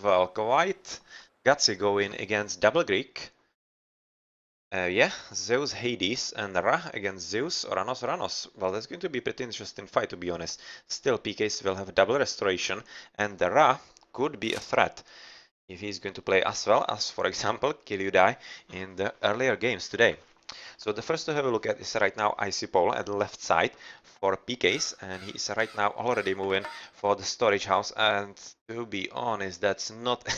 well, quite gutsy going against double Greek. Yeah, Zeus, Hades, and Ra against Zeus, Oranos, Oranos. Well, that's going to be a pretty interesting fight, to be honest. Still, PKs will have double restoration, and the Ra could be a threat if he's going to play as well as, for example, Kill You Die in the earlier games today. So the first to have a look at is right now Icy Pole at the left side for PKs, and he's right now already moving for the storage house, and to be honest, that's not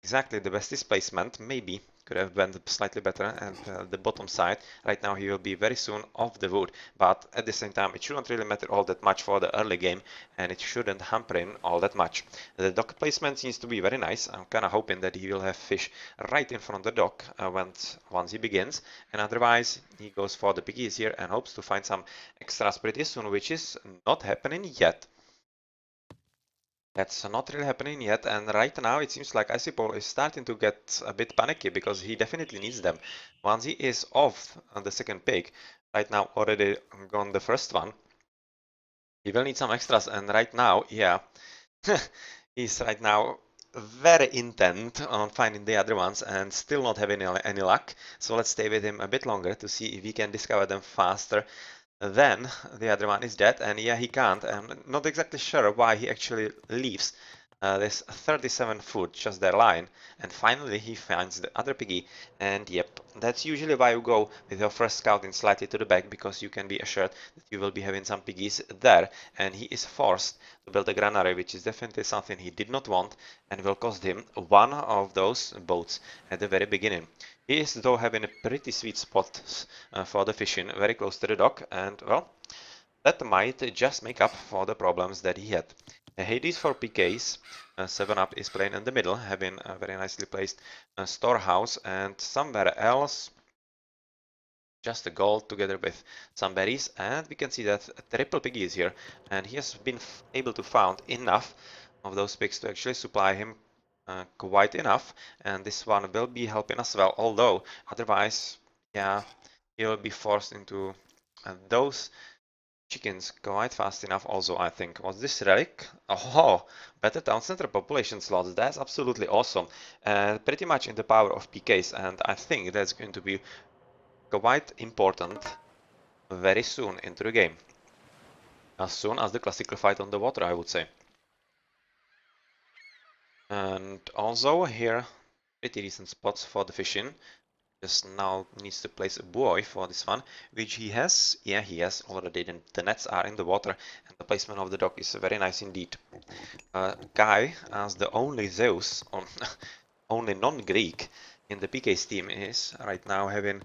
exactly the best displacement. Maybe could have been slightly better at the bottom side. Right now he will be very soon off the wood, but at the same time it shouldn't really matter all that much for the early game, and it shouldn't hamper him all that much. The dock placement seems to be very nice. I'm kind of hoping that he will have fish right in front of the dock once he begins, and otherwise he goes for the piggies here and hopes to find some extras pretty soon, which is not happening yet. That's not really happening yet, and right now it seems like Icipole is starting to get a bit panicky because he definitely needs them. Once he is off on the second pig, right now already gone the first one, he will need some extras, and right now, yeah, he's right now very intent on finding the other ones and still not having any luck. So let's stay with him a bit longer to see if we can discover them faster. Then the other one is dead, and yeah, he can't. I'm not exactly sure why he actually leaves this 37-foot just their line, and finally he finds the other piggy. And yep, that's usually why you go with your first scouting slightly to the back, because you can be assured that you will be having some piggies there, and he is forced to build a granary, which is definitely something he did not want and will cost him one of those boats at the very beginning. He is though having a pretty sweet spot for the fishing, very close to the dock, and well, that might just make up for the problems that he had. Hades for PKs, 7-Up is playing in the middle, having a very nicely placed storehouse, and somewhere else just a gold together with some berries, and we can see that triple piggy is here, and he has been able to found enough of those pigs to actually supply him quite enough, and this one will be helping as well, although otherwise, yeah, he will be forced into those chickens quite fast enough also, I think. Was this relic? Oh, better town center population slots. That's absolutely awesome. Pretty much in the power of PKs, and I think that's going to be quite important very soon into the game. As soon as the classical fight on the water, I would say. And also here, pretty decent spots for the fishing. Just now needs to place a buoy for this one, which he has. Yeah, he has already. The nets are in the water, and the placement of the dock is very nice indeed. Guy, as the only Zeus, on only non-Greek in the PK's team, is right now having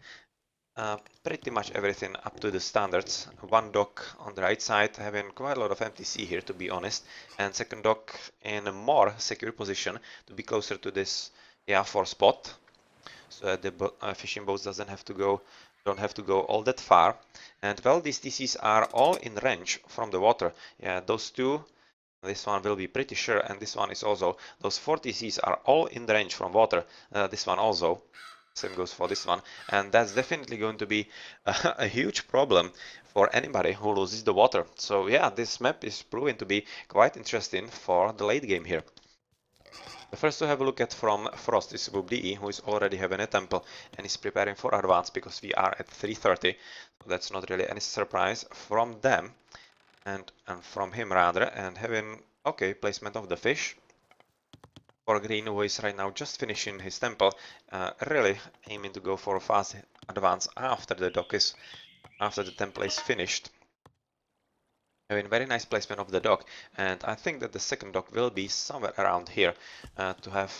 pretty much everything up to the standards. One dock on the right side, having quite a lot of empty sea here, to be honest, and second dock in a more secure position to be closer to this, yeah, for spot, so that the fishing boats don't have to go all that far. And well, these TCs are all in range from the water. Yeah, those two. This one will be pretty sure, and this one is also. Those 4 TCs are all in the range from water. This one also. Same goes for this one, and that's definitely going to be a huge problem for anybody who loses the water. So yeah, this map is proving to be quite interesting for the late game here. The first to have a look at from Frost is WoopDE, who is already having a temple and is preparing for advance because we are at 330, so that's not really any surprise from them, and from him rather, and having okay placement of the fish. For Green, who is right now just finishing his temple, really aiming to go for a fast advance after the temple is finished. Having very nice placement of the dock, and I think that the second dock will be somewhere around here to have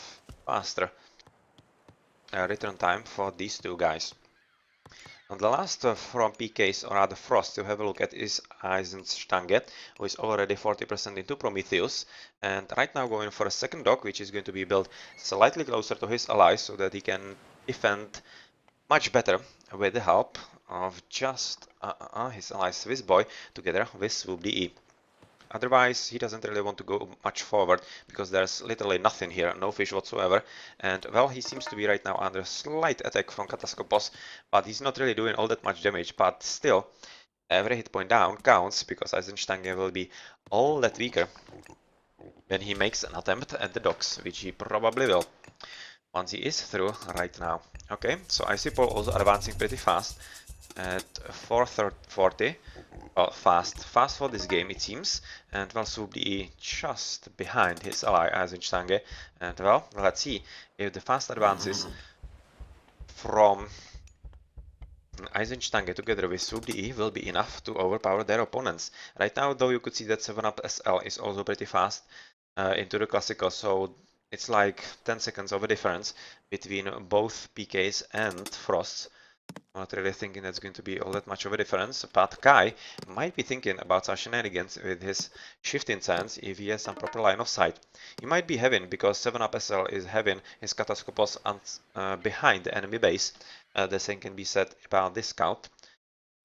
faster return time for these two guys. And the last from PKs, or rather Frost, to have a look at is Eisenstange, who is already 40% into Prometheus, and right now going for a second dock, which is going to be built slightly closer to his allies so that he can defend much better with the help of just his ally Swiss Boy together with SwoopDE. Otherwise, he doesn't really want to go much forward because there's literally nothing here, no fish whatsoever. And well, he seems to be right now under slight attack from Kataskopos, but he's not really doing all that much damage. But still, every hit point down counts because Eisenstange will be all that weaker when he makes an attempt at the docks, which he probably will once he is through right now. Okay, so I see Paul also advancing pretty fast at 440. Well, fast for this game it seems, and well, Subdi just behind his ally Eisenstange, and well, let's see if the fast advances from Eisenstange together with Subdi will be enough to overpower their opponents. Right now, though, you could see that 7-Up SL is also pretty fast into the classical, so it's like 10 seconds of a difference between both PKs and Frosts. I'm not really thinking that's going to be all that much of a difference, but Kai might be thinking about some shenanigans with his shifting stance if he has some proper line of sight. He might be having, because 7-Up SL is having his Kataskopos behind the enemy base. The same can be said about this scout.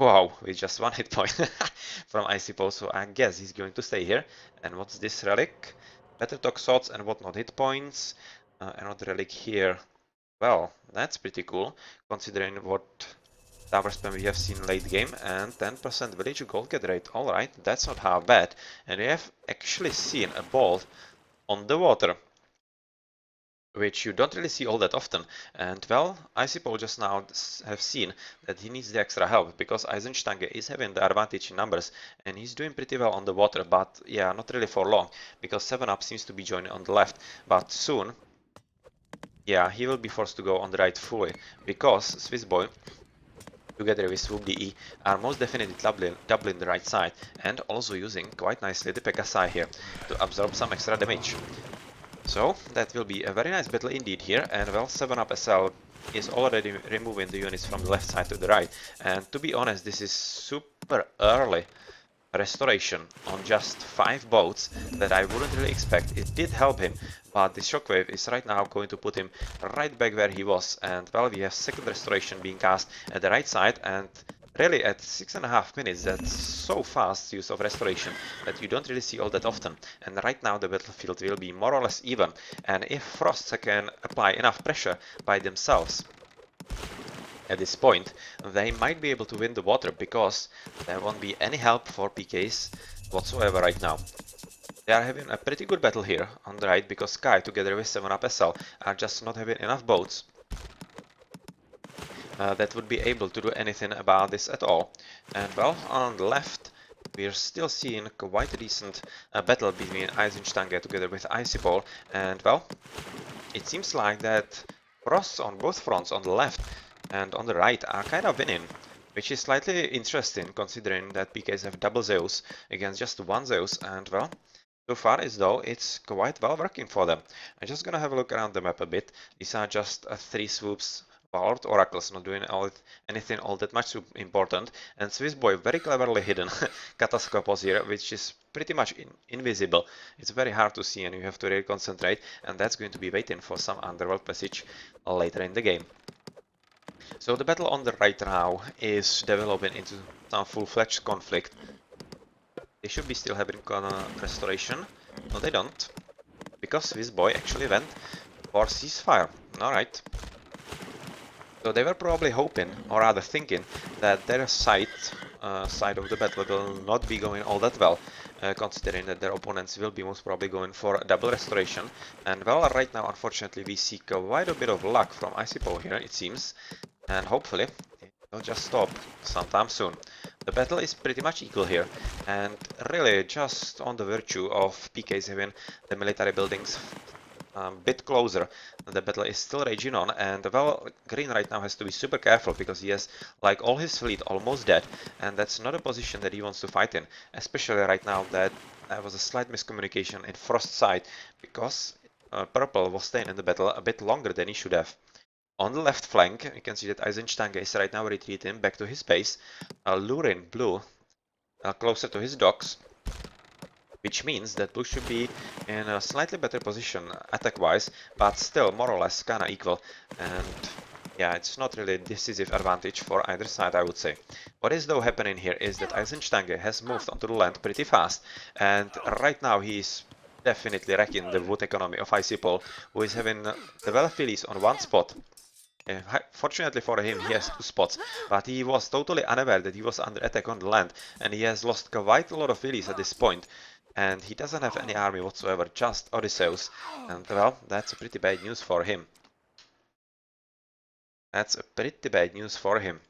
Wow, with just 1 hit point from Icipo, so I guess he's going to stay here. And what's this relic? Better toxots and whatnot hit points. Another relic here. Well, that's pretty cool, considering what tower spam we have seen late game, and 10% village gold get rate. Alright, that's not half bad. And we have actually seen a bolt on the water, which you don't really see all that often. And well, Icipo just now have seen that he needs the extra help, because Eisenstange is having the advantage in numbers, and he's doing pretty well on the water, but yeah, not really for long, because 7-Up seems to be joining on the left, but soon, yeah, he will be forced to go on the right fully, because Swiss Boy together with Swoop DE are most definitely doubling the right side, and also using quite nicely the Pekasai here to absorb some extra damage. So that will be a very nice battle indeed here, and well, 7-Up SL is already removing the units from the left side to the right, and to be honest, this is super early restoration on just 5 boats that I wouldn't really expect. It did help him, but the shockwave is right now going to put him right back where he was, and well, we have second restoration being cast at the right side, and really at 6.5 minutes, that's so fast use of restoration that you don't really see all that often. And right now the battlefield will be more or less even, and if Frosts can apply enough pressure by themselves at this point, they might be able to win the water, because there won't be any help for PKs whatsoever right now. They are having a pretty good battle here on the right, because Sky together with 7-Up SL are just not having enough boats that would be able to do anything about this at all. And well, on the left, we're still seeing quite a decent battle between Eisenstange together with Icyball, and well, it seems like that Frosts on both fronts, on the left and on the right, are kind of winning, which is slightly interesting considering that PKs have double Zeus against just one Zeus, and well, so far as though it's quite well working for them. I'm just gonna have a look around the map a bit. These are just 3 swoops, Valord Oracles, not doing anything all that much important, and Swiss Boy very cleverly hidden Kataskopos here, which is pretty much invisible. It's very hard to see and you have to really concentrate, and that's going to be waiting for some underworld passage later in the game. So the battle on the right now is developing into some full-fledged conflict. They should be still having restoration. No, they don't, because Swiss Boy actually went for ceasefire. Alright. So they were probably hoping, or rather thinking, that their side of the battle will not be going all that well, considering that their opponents will be most probably going for a double restoration. And well, right now, unfortunately, we see quite a bit of luck from Icipo here, it seems, and hopefully it will just stop sometime soon. The battle is pretty much equal here, and really just on the virtue of PKs having the military buildings a bit closer, the battle is still raging on, and well, Green right now has to be super careful, because he has like all his fleet almost dead, and that's not a position that he wants to fight in, especially right now that there was a slight miscommunication in Frost's side, because Purple was staying in the battle a bit longer than he should have. On the left flank, you can see that Eisenstange is right now retreating back to his base, luring Blue closer to his docks, which means that Blue should be in a slightly better position attack-wise, but still more or less kinda equal, and yeah, it's not really a decisive advantage for either side, I would say. What is though happening here is that Eisenstange has moved onto the land pretty fast, and right now he's definitely wrecking the wood economy of Icyball, who is having the Velophiles on one spot. Fortunately for him, he has 2 spots, but he was totally unaware that he was under attack on the land, and he has lost quite a lot of villies at this point. and he doesn't have any army whatsoever, just Odysseus. And well, that's a pretty bad news for him. That's a pretty bad news for him.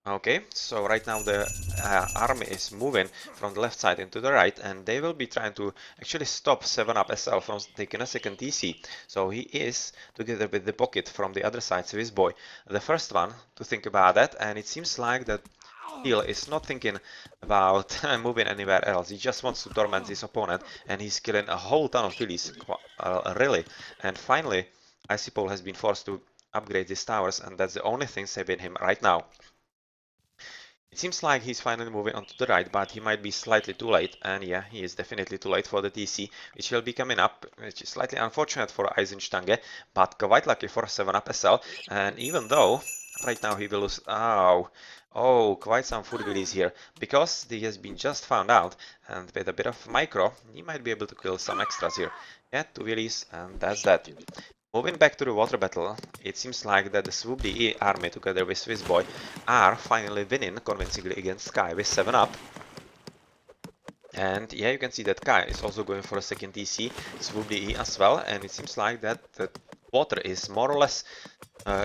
Okay, so right now the army is moving from the left side into the right, and they will be trying to actually stop 7-Up SL from taking a second TC. So he is, together with the pocket from the other side, Swiss boy, the first one to think about that, and it seems like that Steel is not thinking about moving anywhere else. He just wants to torment his opponent, and he's killing a whole ton of Phillies, really. And finally, Icipole has been forced to upgrade his towers, and that's the only thing saving him right now. It seems like he's finally moving on to the right, but he might be slightly too late, and yeah, he is definitely too late for the TC, which will be coming up, which is slightly unfortunate for Eisenstange, but quite lucky for 7-Up SL, and even though right now he will lose, quite some food wheelies here, because he has been just found out, and with a bit of micro, he might be able to kill some extras here. Yeah, 2 wheelies, and that's that. Moving back to the water battle, it seems like that the Swoop DE army together with Swiss Boy are finally winning convincingly against Kai with 7-Up. And yeah, you can see that Kai is also going for a second TC, Swoop DE as well, and it seems like that the water is more or less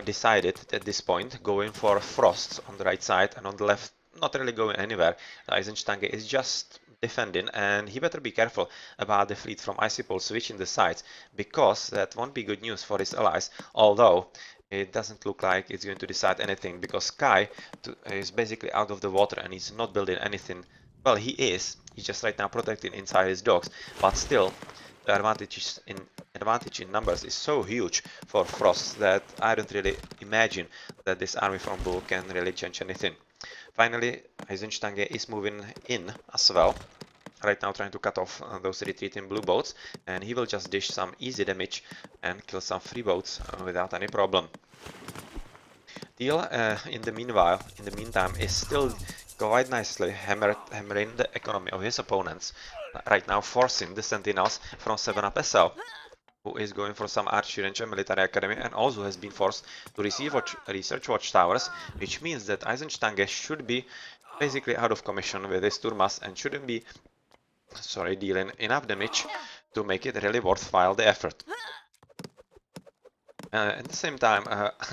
decided at this point, going for Frosts on the right side, and on the left not really going anywhere. Eisenstange is just defending, and he better be careful about the fleet from Icipole switching the sides, because that won't be good news for his allies, although it doesn't look like it's going to decide anything, because Kai is basically out of the water and he's not building anything. Well, he is. He's just right now protecting inside his docks, but still, the advantage in numbers is so huge for Frost that I don't really imagine that this army from Bull can really change anything. Finally, Eisenstange is moving in as well, right now trying to cut off those retreating blue boats, and he will just dish some easy damage and kill some free boats without any problem. Deal, in the meantime, is still quite nicely hammering the economy of his opponents, right now forcing the Sentinels from 7-Up SL, who is going for some archery and military academy, and also has been forced to receive research watchtowers, which means that Eisenstange should be basically out of commission with his Turmas and shouldn't be, dealing enough damage to make it really worthwhile the effort. At the same time,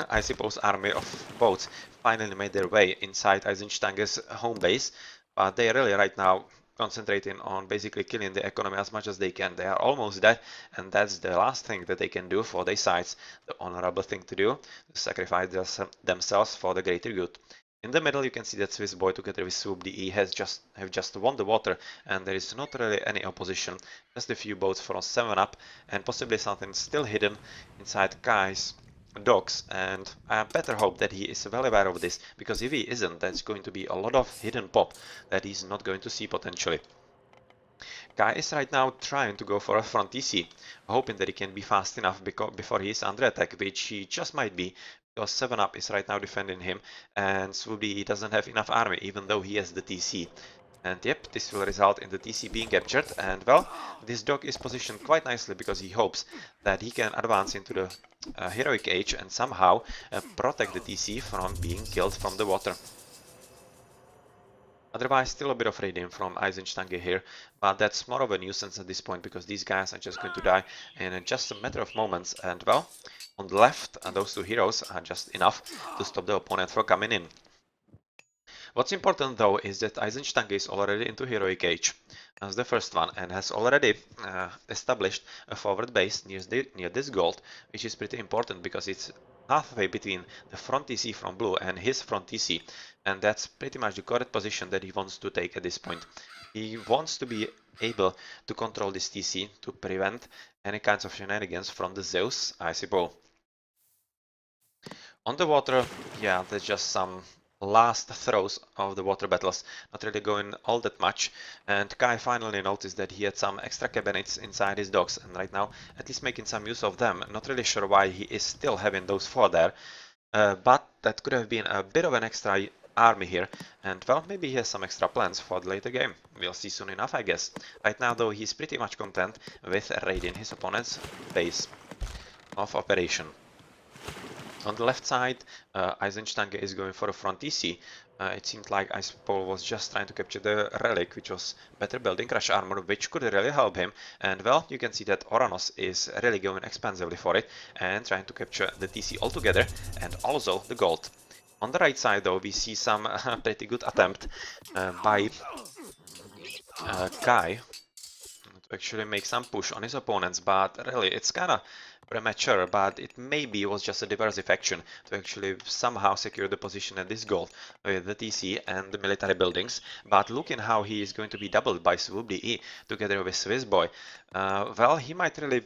I suppose army of boats finally made their way inside Eisenstange's home base, but they are really right now concentrating on basically killing the economy as much as they can. They are almost dead, and that's the last thing that they can do for their sides, the honorable thing to do, to sacrifice themselves for the greater good. In the middle, you can see that Swiss Boy together with Swoop DE have just won the water, and there is not really any opposition, just a few boats from 7-Up, and possibly something still hidden inside Kai's docks, and I better hope that he is well aware of this, because if he isn't, that's going to be a lot of hidden pop that he's not going to see potentially. Kai is right now trying to go for a front TC, hoping that he can be fast enough before he is under attack, which he just might be, because 7-Up is right now defending him, and Swoobie doesn't have enough army, even though he has the TC. And yep, this will result in the TC being captured, and well, this dog is positioned quite nicely because he hopes that he can advance into the heroic age and somehow protect the TC from being killed from the water. Otherwise, still a bit of raiding from Eisenstange here, but that's more of a nuisance at this point because these guys are just going to die in just a matter of moments. And well, on the left, those two heroes are just enough to stop the opponent from coming in. What's important though is that Eisenstange is already into heroic age as the first one and has already established a forward base near this gold, which is pretty important because it's halfway between the front TC from blue and his front TC, and that's pretty much the correct position that he wants to take at this point. He wants to be able to control this TC to prevent any kinds of shenanigans from the Zeus, I suppose. On the water, yeah, there's just some last throws of the water battles, not really going all that much, and Kai finally noticed that he had some extra cabinets inside his docks, and right now at least making some use of them. Not really sure why he is still having those 4 there, but that could have been a bit of an extra army here, and well, maybe he has some extra plans for the later game. We'll see soon enough, I guess. Right now though, he's pretty much content with raiding his opponent's base of operation. On the left side, Eisenstange is going for a front TC. It seemed like Icepole was just trying to capture the relic, which was better building crush armor, which could really help him. And well, you can see that Oranos is really going expansively for it and trying to capture the TC altogether and also the gold. On the right side, though, we see some pretty good attempt by Kai to actually make some push on his opponents, but really it's kinda premature, but it maybe was just a divisive action to actually somehow secure the position at this goal with the TC and the military buildings. But looking how he is going to be doubled by Swoop.de together with Swiss Boy, well, he might really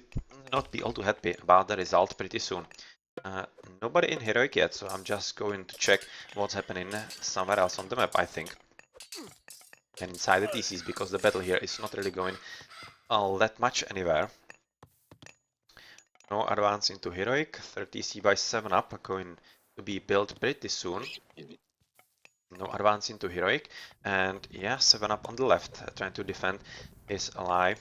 not be all too happy about the result pretty soon. Uh, Nobody in Heroic yet, so I'm just going to check what's happening somewhere else on the map, I think. And inside the TCs, because the battle here is not really going all that much anywhere. No advance into Heroic, 30C by 7 up going to be built pretty soon. No advance into Heroic, and yeah, 7 up on the left, trying to defend his ally.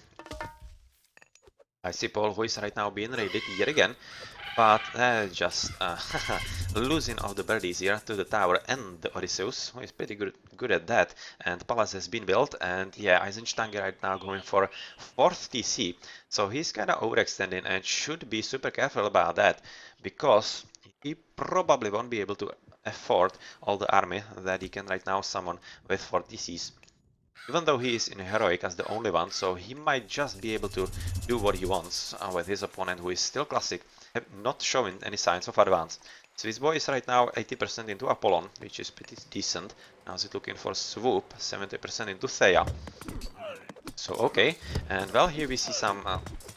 I see Paul, who is right now being raided yet again, but just losing of the birdies here to the tower and the Odysseus, who is pretty good at that. And Palace has been built, and yeah, Eisenstange right now going for 4th TC, so he's kind of overextending and should be super careful about that, because he probably won't be able to afford all the army that he can right now summon with 4 TCs. Even though he is in Heroic as the only one, so he might just be able to do what he wants with his opponent, who is still Classic, not showing any signs of advance. Swiss Boy is right now 80% into Apollon, which is pretty decent. Now he's looking for Swoop, 70% into Thea. So okay, and well, here we see some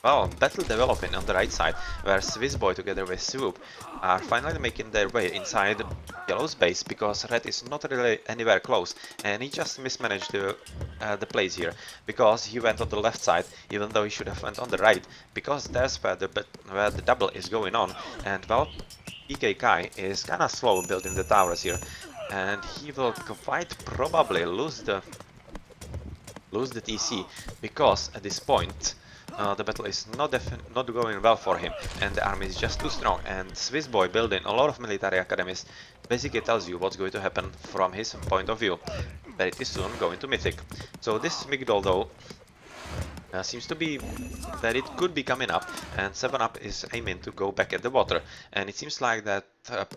well, battle developing on the right side, where Swiss Boy together with Swoop are finally making their way inside Yellow's base, because Red is not really anywhere close, and he just mismanaged the plays here, because he went on the left side, even though he should have went on the right, because that's where the double is going on, and well, PK Kai is kinda slow building the towers here, and he will quite probably lose the TC, because at this point the battle is not going well for him, and the army is just too strong, and Swiss Boy building a lot of military academies basically tells you what's going to happen from his point of view. Very soon going to Mythic. So this Migdol though seems to be that it could be coming up, and 7 up is aiming to go back at the water, and it seems like that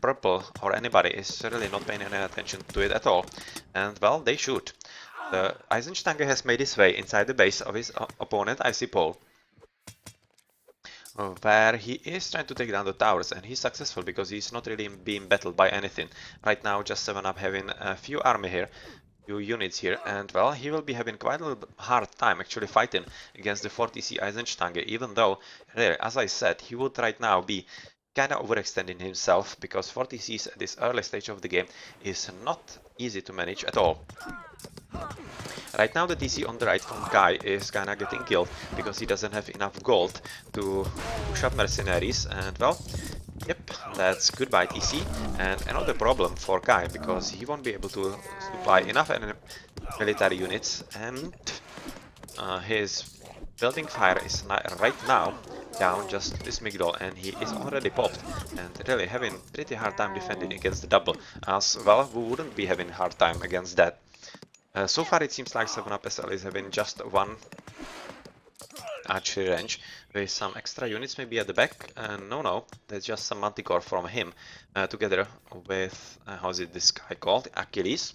Purple or anybody is really not paying any attention to it at all, and well, they shoot. The Eisenstange has made his way inside the base of his opponent, Icy Pole, where he is trying to take down the towers, and he's successful because he's not really being battled by anything. Right now, just 7 up having a few army here, few units here, and well, he will be having quite a hard time actually fighting against the 40C Eisenstange, even though, as I said, he would right now be kind of overextending himself, because 40Cs at this early stage of the game is not easy to manage at all. Right now the TC on the right from Kai is kinda getting killed, because he doesn't have enough gold to push up mercenaries, and well, yep, that's goodbye TC, and another problem for Kai, because he won't be able to supply enough military units, and his building fire is right now down just this Migdol, and he is already popped, and really having pretty hard time defending against the double, as well, we wouldn't be having hard time against that. So far it seems like 7 Up SL is having just one archery range with some extra units maybe at the back. No, that's just some manticore from him together with, how's it this guy called? Achilles.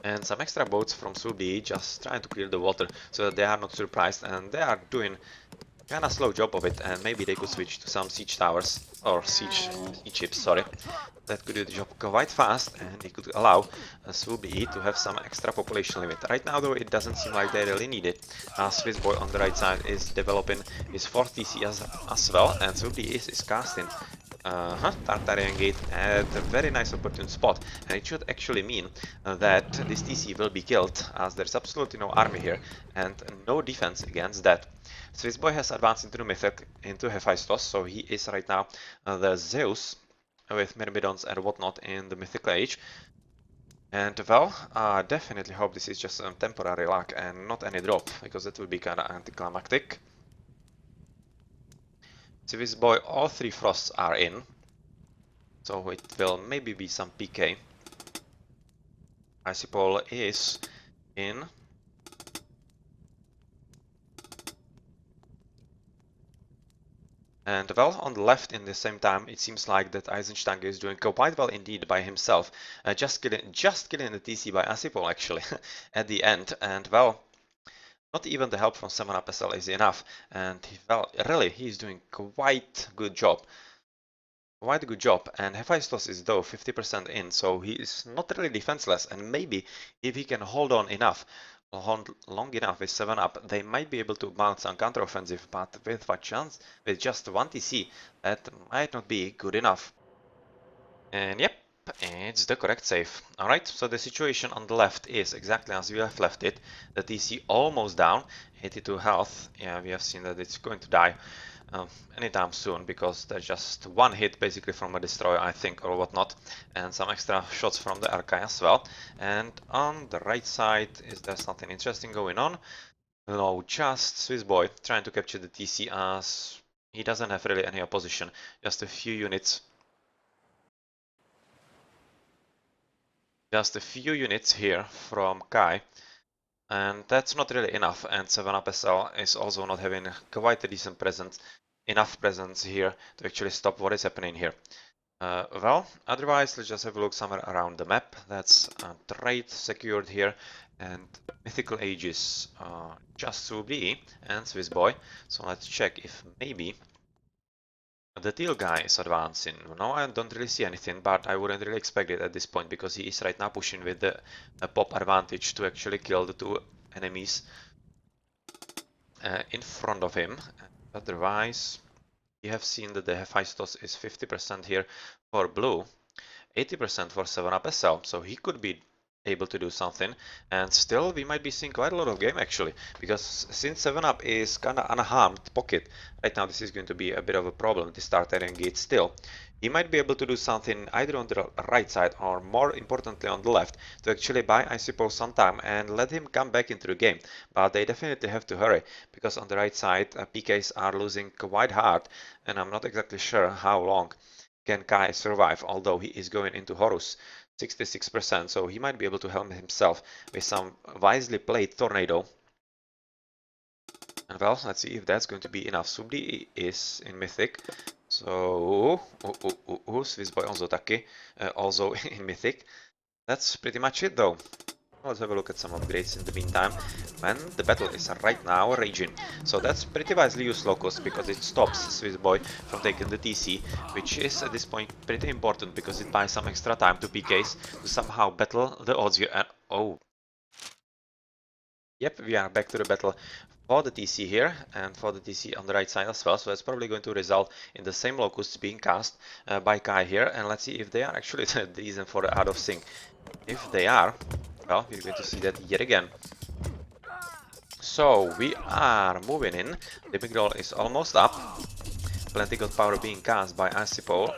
And some extra boats from Subi just trying to clear the water so that they are not surprised, and they are doing kinda slow job of it, and maybe they could switch to some siege towers, or siege ships, sorry. That could do the job quite fast, and it could allow Swoop.de to have some extra population limit. Right now though, it doesn't seem like they really need it. Swiss Boy on the right side is developing his 4th TC as well, and Swoop.de is casting Tartarian Gate at a very nice opportune spot, and it should actually mean that this TC will be killed, as there's absolutely no army here and no defense against that. Swiss Boy has advanced into the Mythic, into Hephaestus, so he is right now the Zeus with Myrmidons and whatnot in the Mythic Age. And well, I definitely hope this is just some temporary luck and not any drop, because that would be kinda anticlimactic. See this boy, all 3 frosts are in. So it will maybe be some PK. Icy Pole is in. And well, on the left in the same time, it seems like that Eisenstange is doing quite well indeed by himself. Just killing the TC by Asipol actually at the end. And well, not even the help from 7-Up SL is enough. And well, really, he's doing quite a good job. Quite a good job. And Hephaestus is though 50% in, so he is not really defenseless. And maybe if he can hold on enough, long enough with 7-Up, they might be able to mount some counteroffensive, but with what chance? With just 1 TC, that might not be good enough. And yep, it's the correct save. Alright, so the situation on the left is exactly as we have left it. The TC almost down, 82 health. Yeah, we have seen that it's going to die anytime soon, because there's just 1 hit basically from a destroyer, I think, or whatnot, and some extra shots from the Arkai as well. And on the right side, is there something interesting going on? No, just Swiss boy trying to capture the TC as he doesn't have really any opposition, just a few units. Just a few units here from Kai, and that's not really enough. And 7-Up SL is also not having quite a decent presence, enough presence here to actually stop what is happening here. Well, otherwise, let's just have a look somewhere around the map. That's trade secured here, and mythical ages just Subli and Swiss boy. So let's check if maybe the teal guy is advancing. No, I don't really see anything, but I wouldn't really expect it at this point because he is right now pushing with the pop advantage to actually kill the 2 enemies in front of him. Otherwise, you have seen that the Hephaestus is 50% here for blue, 80% for 7-Up SL, so he could be able to do something, and still we might be seeing quite a lot of game actually, because since 7-Up is kinda unharmed pocket, right now this is going to be a bit of a problem to start engage still. He might be able to do something either on the right side or more importantly on the left to actually buy, I suppose, some time and let him come back into the game, but they definitely have to hurry, because on the right side PKs are losing quite hard, and I'm not exactly sure how long can Kai survive, although he is going into Horus. 66%, so he might be able to help himself with some wisely played tornado. And well, let's see if that's going to be enough. Subdi is in Mythic, so Swiss boy also taky, also in Mythic. That's pretty much it though. Let's have a look at some upgrades in the meantime. And the battle is right now raging. So that's pretty wisely used locust because it stops Swiss boy from taking the TC, which is at this point pretty important because it buys some extra time to PKs to somehow battle the odds here. And oh, yep, we are back to the battle for the TC here and for the TC on the right side as well. So it's probably going to result in the same locusts being cast by Kai here. And let's see if they are actually the reason for the out of sync. If they are, well, we're going to see that yet again. So we are moving in. The big roll is almost up. Plenty good power being cast by Asipol,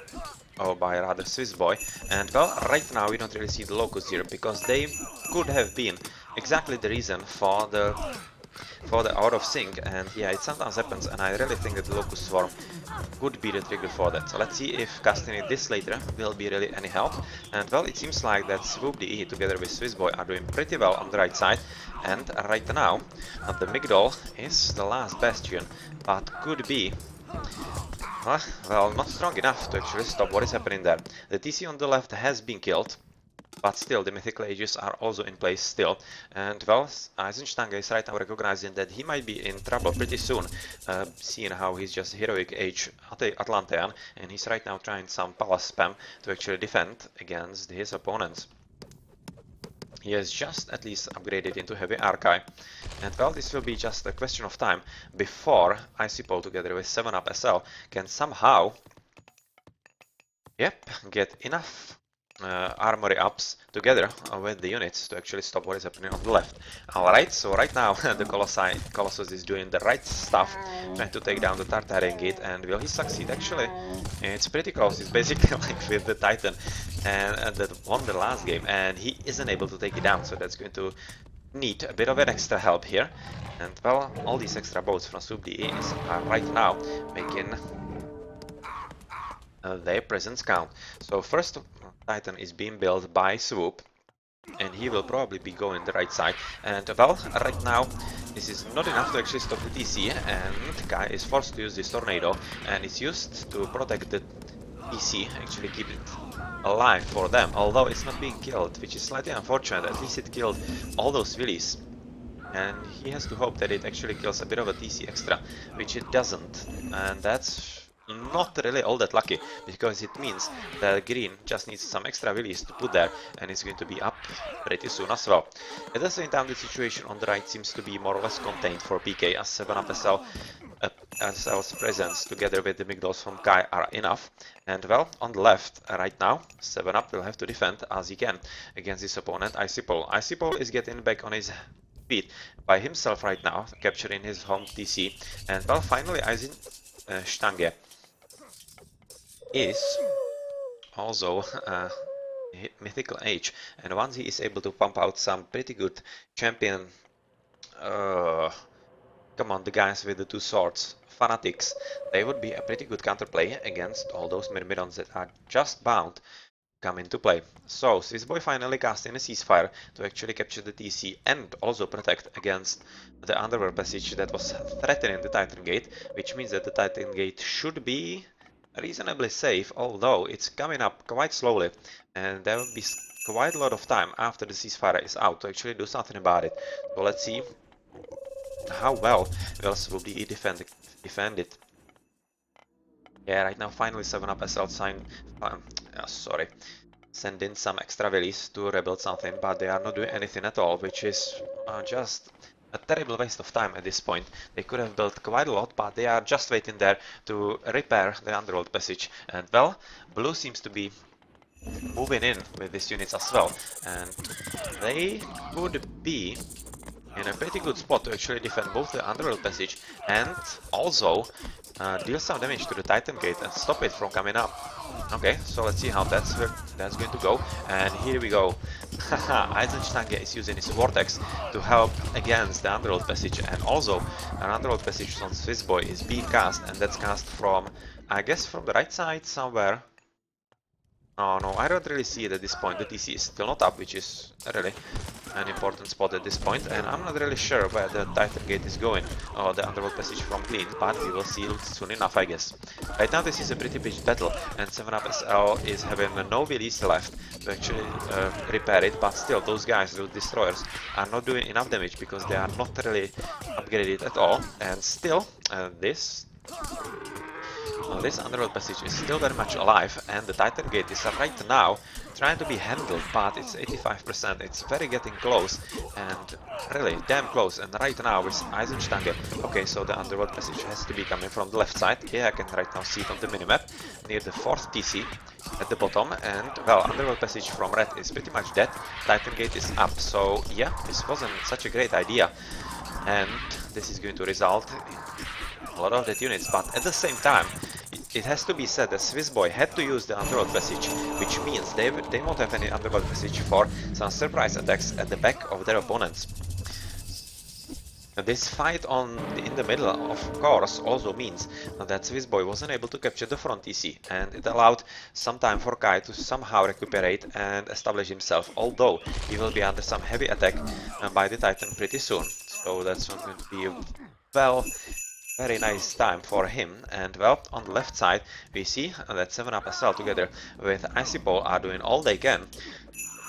or by rather Swiss boy. And well, right now we don't really see the locusts here because they could have been exactly the reason for the out of sync. And yeah, it sometimes happens, and I really think that the locust swarm could be the trigger for that. So let's see if casting it this later will be really any help. And well, it seems like that Swoop DE together with Swiss boy are doing pretty well on the right side. And right now, the Migdol is the last bastion, but could be well, not strong enough to actually stop what is happening there. The TC on the left has been killed, but still the mythical ages are also in place still. And well, Eisenstange is right now recognizing that he might be in trouble pretty soon, seeing how he's just heroic age Atlantean, and he's right now trying some palace spam to actually defend against his opponents. He has just at least upgraded into heavy archive, and well, this will be just a question of time before Icipol together with 7-Up SL can somehow, yep, get enough armory ups together with the units to actually stop what is happening on the left. Alright, so right now the Colossus is doing the right stuff, trying to take down the Tartarian gate, and will he succeed? Actually, it's pretty close. It's basically like with the Titan and that won the last game, and he isn't able to take it down, so that's going to need a bit of an extra help here. And well, all these extra boats from SubDE are right now making their presence count. So first Titan is being built by Swoop, and he will probably be going the right side. And well, right now this is not enough to actually stop the TC, and Kai is forced to use this tornado, and it's used to protect the TC, actually keep it alive for them, although it's not being killed, which is slightly unfortunate. At least it killed all those Willies, and he has to hope that it actually kills a bit of a TC extra, which it doesn't, and that's not really all that lucky, because it means that green just needs some extra Willies to put there, and it's going to be up pretty soon as well. At the same time, the situation on the right seems to be more or less contained for PK, as 7-up SL's presence together with the Migdals from Kai are enough. And well, on the left right now, 7-up will have to defend as he can against his opponent Icipole. Icipole is getting back on his feet by himself right now, capturing his home TC. And well, finally Stange is also mythical age, and once he is able to pump out some pretty good champion, come on, the guys with the two swords, fanatics, they would be a pretty good counterplay against all those Myrmidons that are just bound to come into play. So Swissboy finally cast in a ceasefire to actually capture the TC and also protect against the underworld passage that was threatening the Titan Gate, which means that the Titan Gate should be reasonably safe, although it's coming up quite slowly, and there will be quite a lot of time after the ceasefire is out to actually do something about it. So let's see how well Wells will be defended. Yeah, right now finally 7-up SL send in some extra Willies to rebuild something, but they are not doing anything at all, which is just a terrible waste of time at this point. They could have built quite a lot, but they are just waiting there to repair the underworld passage. And well, blue seems to be moving in with these units as well, and they could be in a pretty good spot to actually defend both the underworld passage and also deal some damage to the Titan Gate and stop it from coming up. Okay, so let's see how that's going to go. And here we go. Eisenstange is using his Vortex to help against the underworld passage, and also an underworld passage on Swissboy is being cast, and that's cast from, I guess, from the right side somewhere. Oh no, I don't really see it at this point. The TC is still not up, which is really an important spot at this point, and I'm not really sure where the Titan Gate is going, or the underworld passage from Green, but we will see soon enough, I guess. Right now this is a pretty big battle, and 7-up SL is having no Willies left to actually repair it, but still those guys, those destroyers, are not doing enough damage because they are not really upgraded at all, and still this underworld passage is still very much alive, and the Titan Gate is right now trying to be handled, but it's 85%. It's very getting close, and really damn close. And right now with Eisenstange, okay, so the underworld passage has to be coming from the left side. Yeah, I can right now see it on the minimap near the 4th TC at the bottom, and well, underworld passage from red is pretty much dead. Titan Gate is up, so yeah, this wasn't such a great idea, and this is going to result in a lot of dead units, but at the same time it has to be said that Swissboy had to use the underworld passage, which means they won't have any underworld passage for some surprise attacks at the back of their opponents. This fight in the middle, of course, also means that Swissboy wasn't able to capture the front TC, and it allowed some time for Kai to somehow recuperate and establish himself, although he will be under some heavy attack by the Titan pretty soon. So that's not going to be well, very nice time for him. And well, on the left side we see that 7-up SL together with Icipole are doing all they can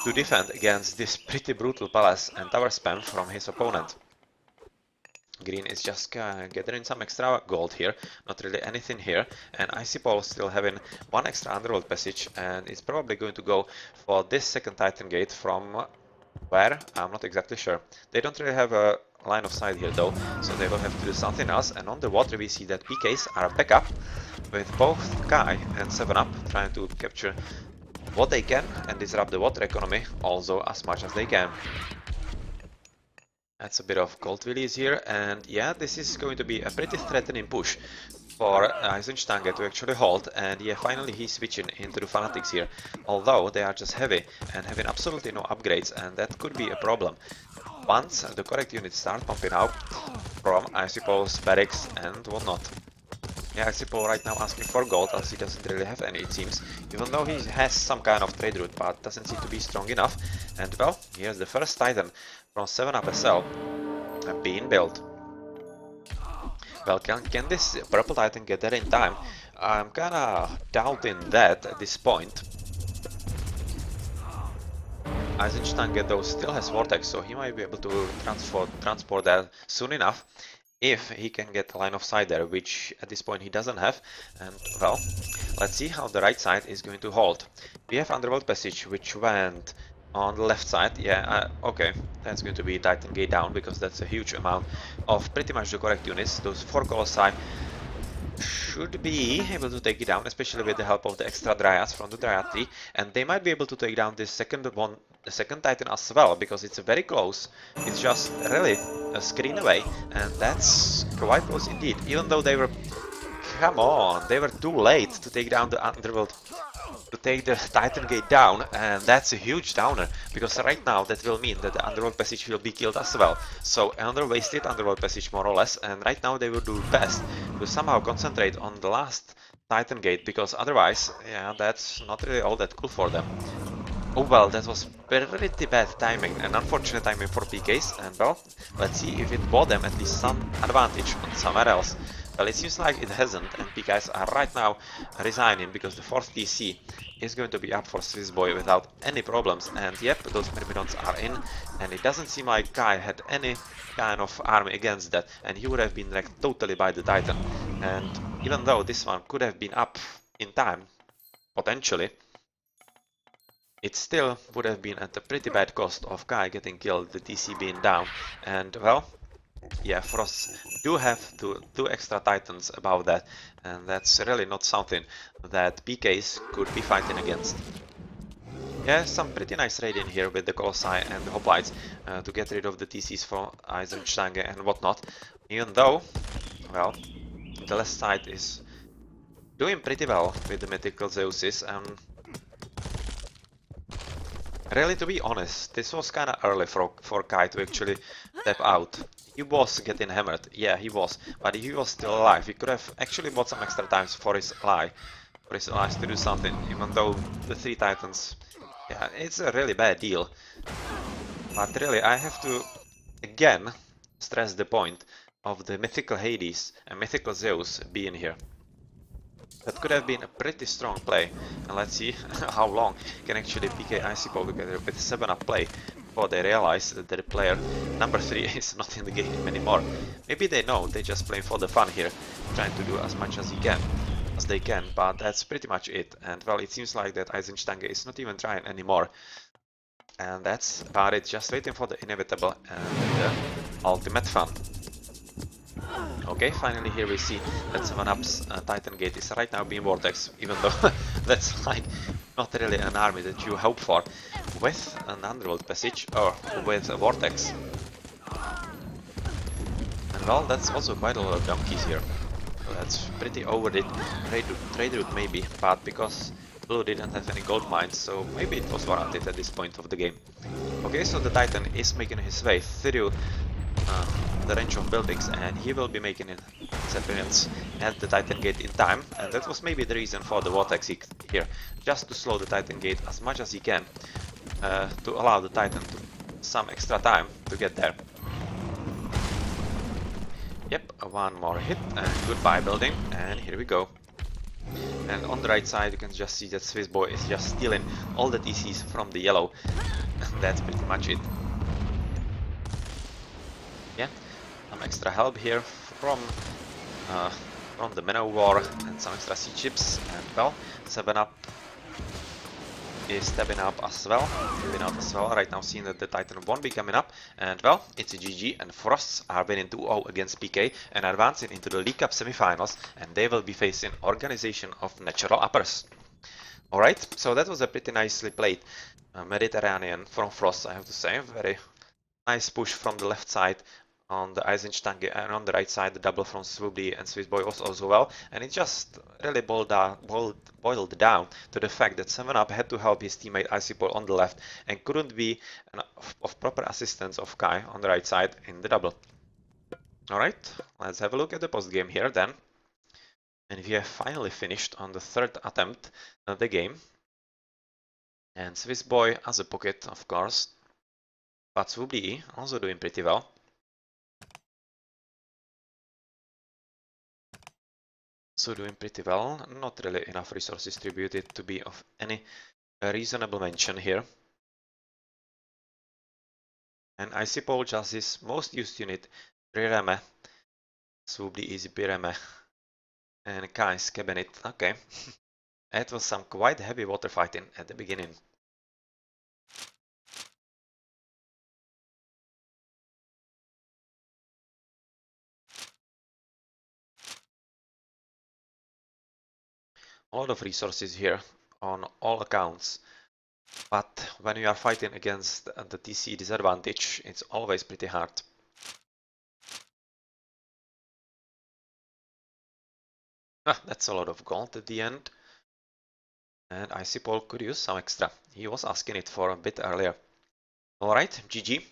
to defend against this pretty brutal palace and tower spam from his opponent. Green is just gathering some extra gold here, not really anything here, and Icipole still having one extra underworld passage, and it's probably going to go for this second Titan Gate from where? I'm not exactly sure. They don't really have a line of sight here though, so they will have to do something else. And on the water we see that PKs are back up with both Kai and 7-up trying to capture what they can and disrupt the water economy also as much as they can. That's a bit of gold Willies here, and yeah, this is going to be a pretty threatening push for Eisenstange to actually hold, and yeah, finally he's switching into the Fanatics here, although they are just heavy and having absolutely no upgrades, and that could be a problem once the correct units start pumping out from Icipole's barracks and whatnot. Yeah, Sipo right now asking for gold as he doesn't really have any, it seems. Even though he has some kind of trade route, but doesn't seem to be strong enough. And well, here's the first Titan from 7-Up SL being built. Well, can this purple Titan get there in time? I'm kinda doubting that at this point. Eisenstange though still has Vortex, so he might be able to transport that soon enough if he can get a line of sight there, which at this point he doesn't have. And well, let's see how the right side is going to hold. We have Underworld Passage, which went on the left side. Yeah, okay, that's going to be Titan Gate down because that's a huge amount of pretty much the correct units. Those 4 Colossi should be able to take it down, especially with the help of the extra Dryads from the Dryad tree, and they might be able to take down this second one, the second Titan as well, because it's very close. It's just really a screen away, and that's quite close indeed, even though they were... Come on, they were too late to take down the Underworld, to take the Titan Gate down, and that's a huge downer, because right now that will mean that the Underworld Passage will be killed as well. So another wasted Underworld Passage more or less, and right now they will do best to somehow concentrate on the last Titan Gate, because otherwise, yeah, that's not really all that cool for them. Oh well, that was pretty bad timing and unfortunate timing for PKs, and well, let's see if it bought them at least some advantage on somewhere else. Well, it seems like it hasn't, and PKs are right now resigning because the 4th TC is going to be up for Swiss Boy without any problems, and yep, those Myrmidons are in, and it doesn't seem like Kai had any kind of army against that, and he would have been wrecked totally by the Titan. And even though this one could have been up in time, potentially, it still would have been at a pretty bad cost of Kai getting killed, the TC being down, and well, yeah, Frosts do have two extra Titans above that, and that's really not something that PKs could be fighting against. Yeah, some pretty nice raid in here with the Colossi and the Hoplites to get rid of the TCs for Eisenstange and whatnot, even though, well, the left side is doing pretty well with the Mythical Zeuses. Really, to be honest, this was kinda early for Kai to actually step out. He was getting hammered, yeah, he was, but he was still alive. He could have actually bought some extra times for his ally, for his allies to do something, even though the 3 Titans, yeah, it's a really bad deal. But really, I have to, again, stress the point of the Mythical Hades and Mythical Zeus being here. That could have been a pretty strong play, and let's see how long can actually PK Icicle together with 7-up play before they realize that their player number 3 is not in the game anymore. Maybe they know, they just playing for the fun here, trying to do as much as they can, but that's pretty much it. And well, it seems like that Eisenstange is not even trying anymore. And that's about it, just waiting for the inevitable and the ultimate fun. Okay, finally here we see that 7-Up's Titan Gate is right now being Vortex, even though that's like not really an army that you hope for with an Underworld Passage or with a Vortex. And well, that's also quite a lot of donkeys here. So that's pretty over the trade route maybe, but because Blue didn't have any gold mines, so maybe it was warranted at this point of the game. Okay, so the Titan is making his way through the range of buildings, and he will be making his appearance at the Titan Gate in time, and that was maybe the reason for the Vortex here, just to slow the Titan Gate as much as he can, to allow the Titan to some extra time to get there. Yep, one more hit, and goodbye building, and here we go. And on the right side you can just see that Swiss Boy is just stealing all the TCs from the yellow, and that's pretty much it. Yeah, some extra help here from the Minnow War and some extra sea chips, and well, 7-Up is stepping up as well, right now seeing that the Titan won't be coming up, and well, it's a GG, and Frosts are winning 2-0 against PK and advancing into the League Cup semifinals, and they will be facing Organization of Natural Uppers. Alright, so that was a pretty nicely played Mediterranean from Frost, I have to say. Very nice push from the left side on the Eisenstange, and on the right side the double from Swoobly and Swiss Boy was also well, and it just really boiled down to the fact that 7-Up had to help his teammate Icipol on the left and couldn't be of proper assistance of Kai on the right side in the double. Alright, let's have a look at the post game here then. And we have finally finished on the third attempt of the game. And Swiss Boy has a pocket, of course, but Swoobly also doing pretty well. So doing pretty well, not really enough resources distributed to be of any reasonable mention here. And Icy Pole just his most used unit, Rireme, Swoobly Easy Bireme, and Kai's Cabinet. Okay, it was some quite heavy water fighting at the beginning. A lot of resources here on all accounts. But when you are fighting against the TC disadvantage, it's always pretty hard. That's a lot of gold at the end. And Icy Paul could use some extra. He was asking it for a bit earlier. Alright, GG.